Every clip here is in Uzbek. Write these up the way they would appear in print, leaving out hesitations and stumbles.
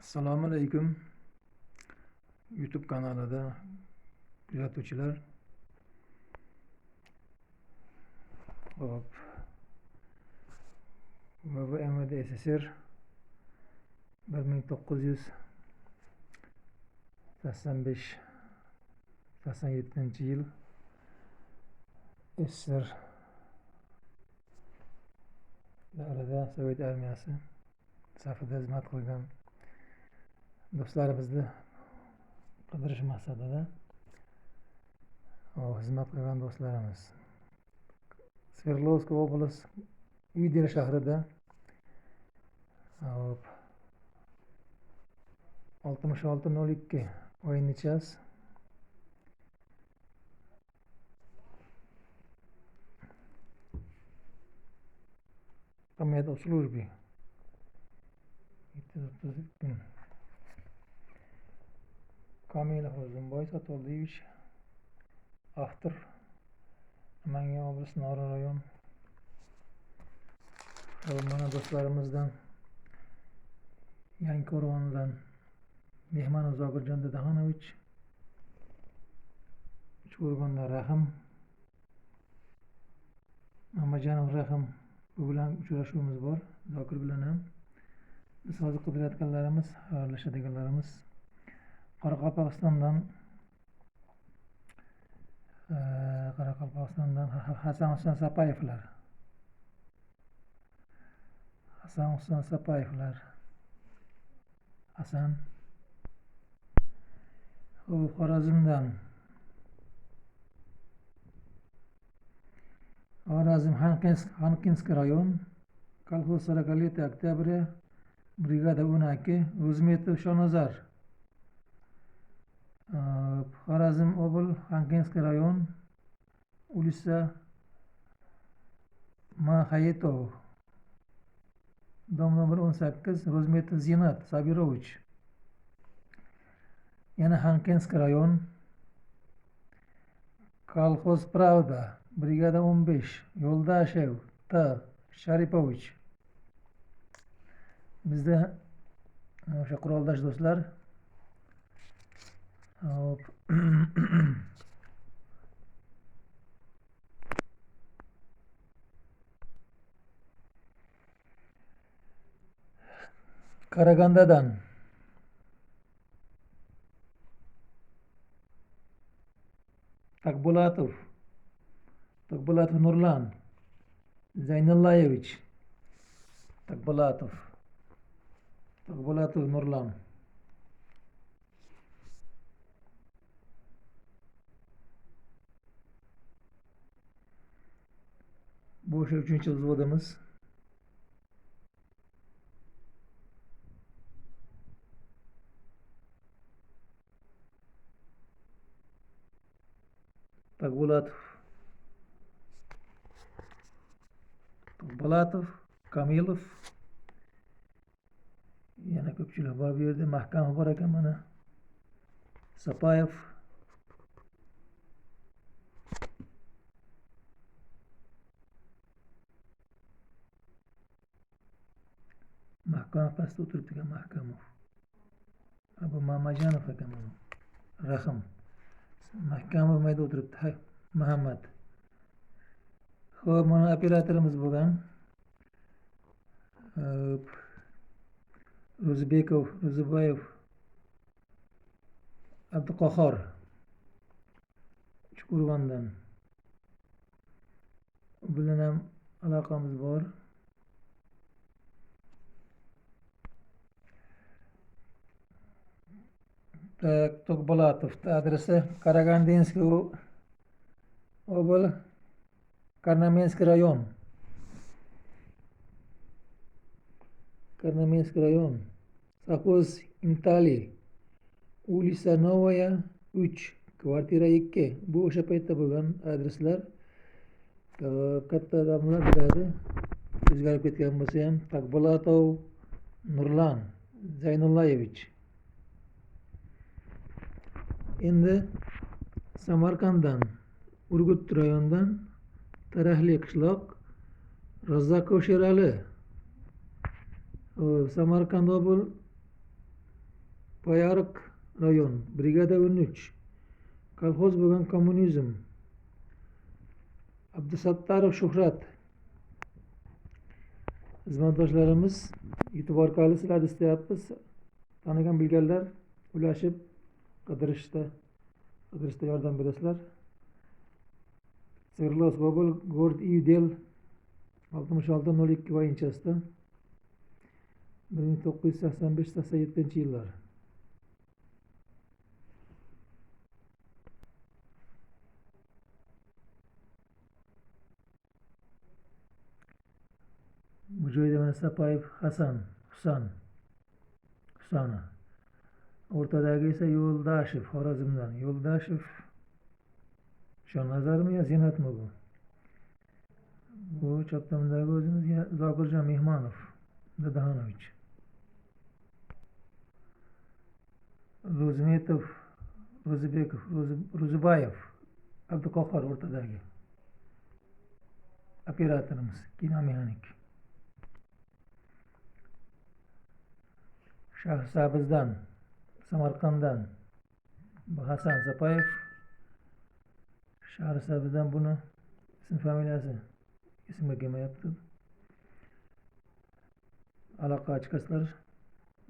Assalomu alaykum YouTube kanalida kuzatuvchilar. Hop. VVMD SSR 1985-87 yil SSR davrida Sovet armiyasi safida xizmat qilgan do'stlarimizni qidirish maqsadida xizmat qilgan do'stlarimiz Sverdlovsk oblast Idel shahrida 66:02 o'yinni час по медслужбе. Kamilov Ro'zimboy Satoldiyevich, автор, Namangan oblasti Nori rayon. Mana do'stlarimizdan Yangiqo'rg'ondan Mehmonov Zokirjon Dadaxonovich, Uchqo'rg'ondan Rahim Mamajonov Rahim, bu bilan uchrashuvimiz bor. Zokir bilan ham biz hozir qidirayotganlarimiz, xayrlashadiganlarimiz Qoraqalpog'istondan Hasan Husan Sapayevlar. Hasan. Xorazmdan Xorazm Xankinsk rayon, kolxoz 40 oktyabr, brigada 12, O'zmetov Shonazar. Xorazm obl Xankinsk rayon, улица Mahayetov, dom nomer 18, O'zmetov Zinat Sabirovich. Yana Xankinsk rayon, kolxoz Pravda, brigada 15, Yo'ldashev T. Sharipovich. Bizda o'sha quroldosh do'stlar Karagandadan Takbulatov Nurlan Zaynullayevich. Takbulatov Nurlan. Bu o'sha 3-vзводimiz. Takbulatov, Kamilov. Yana ko'pchilik bor bu yerda. Mahkamov bor ekan mana. Sapayev. Mahkamov pastda o'tiribdi ekan, Mahkamov. Bu Mamajonov ekan mana. Rahim. Mahkamov mayda o'tiribdi. Muhammad. Xo'p, mana operatorimiz bo'lgan Ro'ziboyev Abduqahhor, Uchqo'rg'ondan. U bilan ham aloqamiz bor. Tokbulatov adresi Karagandinskiy obl Karnamensk rayon. Совхоз Intali, улица Novaya 3, kvartira 2. Bu o'sha paytda bo'lgan adreslar. Katta odamlar biladi. O'zgarib ketgan bo'lsa ham. Takbulatov Nurlan Zaynullayevich. Endi Samarqanddan, Urgut rayonidan Tarahli qishloq Razzaqov Sherali. Samarqand obl Payariq rayon, brigada 13, kolxoz bo'lgan kommunizm, Abdusattarov Shuhrat. Xizmatdoshlarimiz e'tibor qilib sizlarni istayapmiz. Tanigan bilganlar ulashib qidirishda yordam berasizlar. Sverlos Bobol, Город Ivdel 6602 voyinchasida 1985-87 yillar. Bu joyda mana Sapayev Husana. O'rtadagi esa Yo'ldashev Xorazmdan. Yo'ldashev Shonnazarmi yo Zenatmi bu? Bu chap tomondagi o'zimiz Zokirjon Mehmonov, Dadaxonovich. Ro'zmetov, Ro'zibekov, Ro'zibayev, Abduqahhor o'rtadagi operatorimiz, kinomexanik. Shahrisabzdan, Samarqanddan bu Hasan Sapayev. Shahrisabzdan buni ism familiyasi esimga kelmayapti. Aloqa ochkaslar,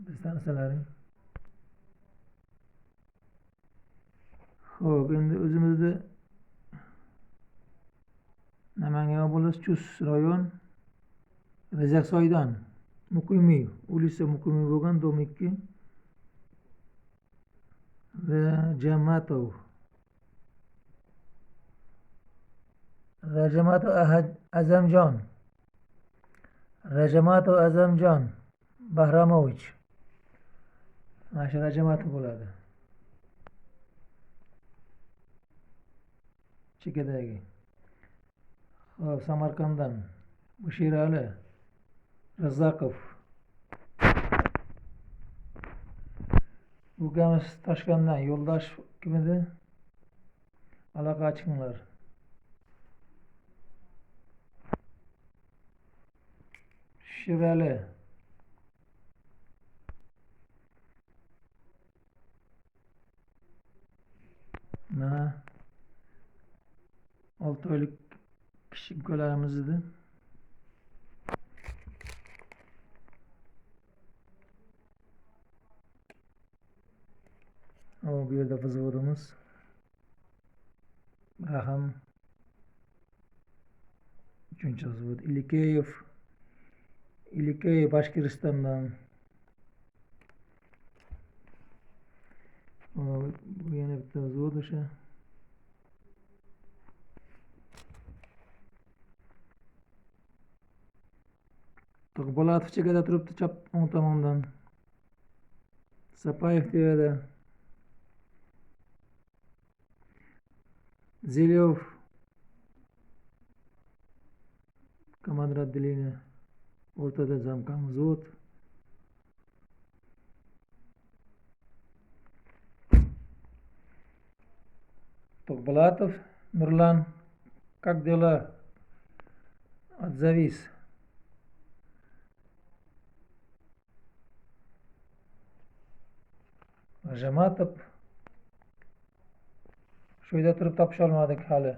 biz tanisalaring. Xo'p, endi o'zimizni Namangan oblasti Chus rayon Rezaksoydan muqimiy, ulisa muqimiy bo'lgan dom 2 Rajamatov Azamjon Bahramovich. Mana shu Rajamatov bo'ladi. Chekadagi. Xo'p, Samarqanddan Sherali Razzaqov. Ukamiz Toshkentdan Yo'ldoshev kim edi? Aloqa ochinglar. Sherali mana 6 oylik kishi ukalarimiz edi. Bu yerda vzovodimiz Rahim 3-vzvod Ilikeyev Bashkiristondan. Bu yana bitta vzvod o'sha. To'qbolatov chekada turibdi chap o'ng tomondan. Sapayev tevada. Zelyov komandir отделения o'rtada zamkam vzvod. To'qbolatov Nurlan, как дела? Отзовись. Rajamatov shu yerda turib topisholmadik hali.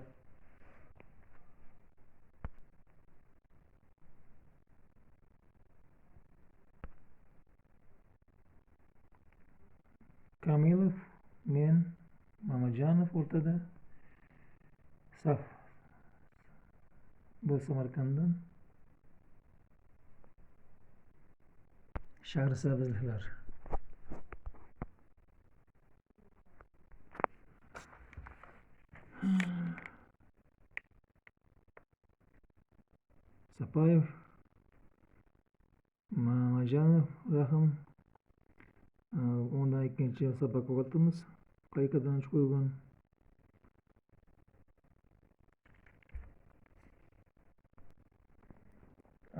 Kamilov, men, Mamajonov o'rtada. Saf. Bu Samarqanddan. Shahrisabzliklar. Sapayev, Mamajonov, Rahim 12-chi sabak o'qitimiz. Qayerdan qo'ygan?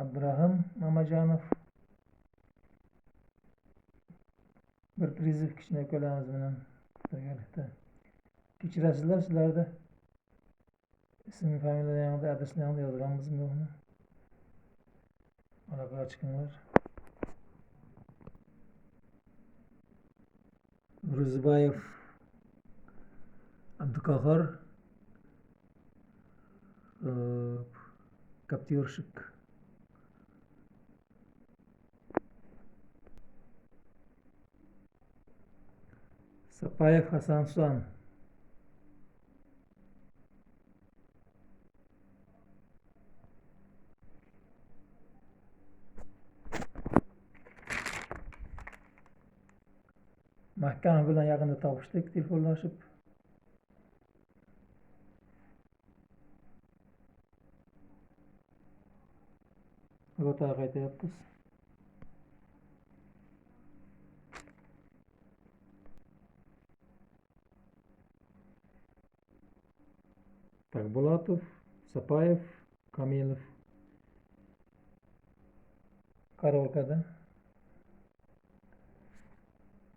Abdurahim Mamajonov. Bir priziv kichkina ukalarimiz bilan birgalikda. Kechirasizlar, sizlarda ism familiya yanida adresni yanida yozganmizmi yo'qmi? Aloqa ochinglar. Ro'ziboyev Abduqahhor, Koptyorshik, Sapayev Hasanxon, Mahkamov bilan yaqinda topishdik telefonlashib. Ro'taga qaytyapmiz. Tagbulatov, Sapayev, Kamilov. Karolkada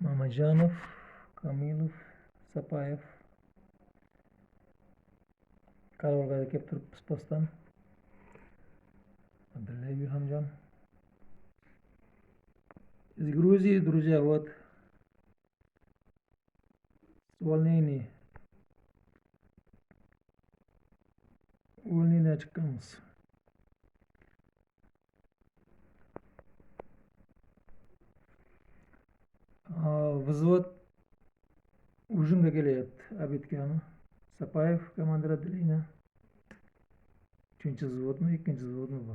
Mamajonov, Kamilov, Sapayev. Karolkada kelib turibmiz postdan. Abdullayev Ilhomjon. Из Грузии, друзья, вот. С увольнения. Увольнение chiqamiz. Взвод hujumga kelyapti. Abitkami Sapayev komandir отделения. 3-chi взводmi, 2-chi взводmi bu.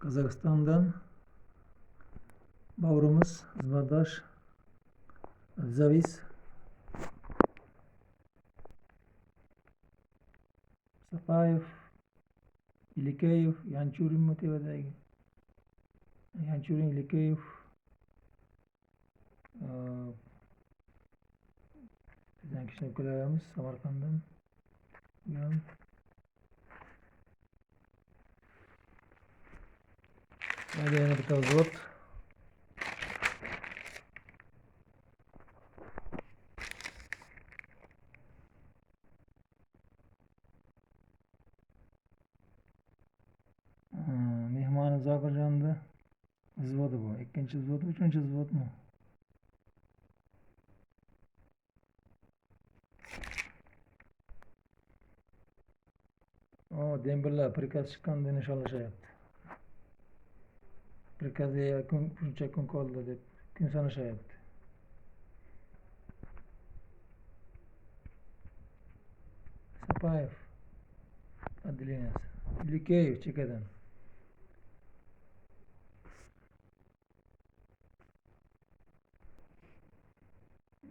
Qozog'istondan bavrimiz xizmatdosh Zavis, Sapayev, Ilikeyev, Yanchurin motivadagi. Yanchurin, Ilikeyev, bizdan kishini ukalarimiz Samarqanddan. Hadi yana bitta vзвод. Mehmoni Zokirjonni vзводи bu. 2-chi vзводmi, 3-chi vзводmi? Demburlar prikaz chiqqanda nishonlashyapti. Prikazga shuncha kun qoldi deb kun sanashyapti. Sapayev отделенияsi. Ilikeyev chekadan.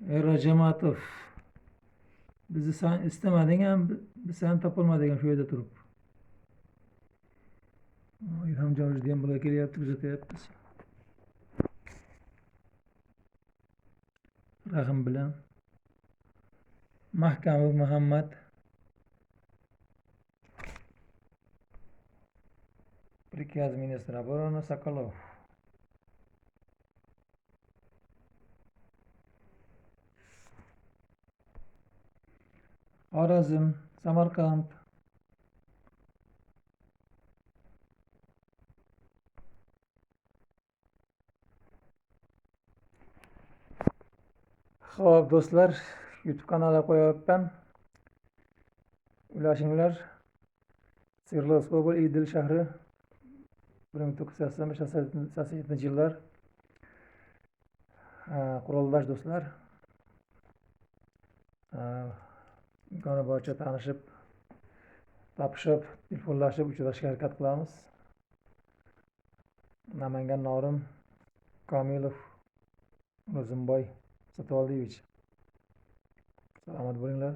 Era Jamatov. Bizni sen istamading ham, biz sen topolmadik ham shu yerda turib. Ilhomjon Demburga kelyapti, kuzatyapmiz. Rahim bilan Mahkamov Muhammad, prikaz ministri обороны Sokolov. Xorazm, Samarqand. Xo'p do'stlar, YouTube kanaliga qo'yapman. Ulashinglar. Sverdlovsk obl Idil shahri 1987-yillar. Quroldosh do'stlar. Imkoni boricha tanishib, topishib, telefonlashib uchrashishga harakat qilamiz. Namangan Norim, Komilov, Ro'zimboy Satoldiyevich. Salomat bo'linglar.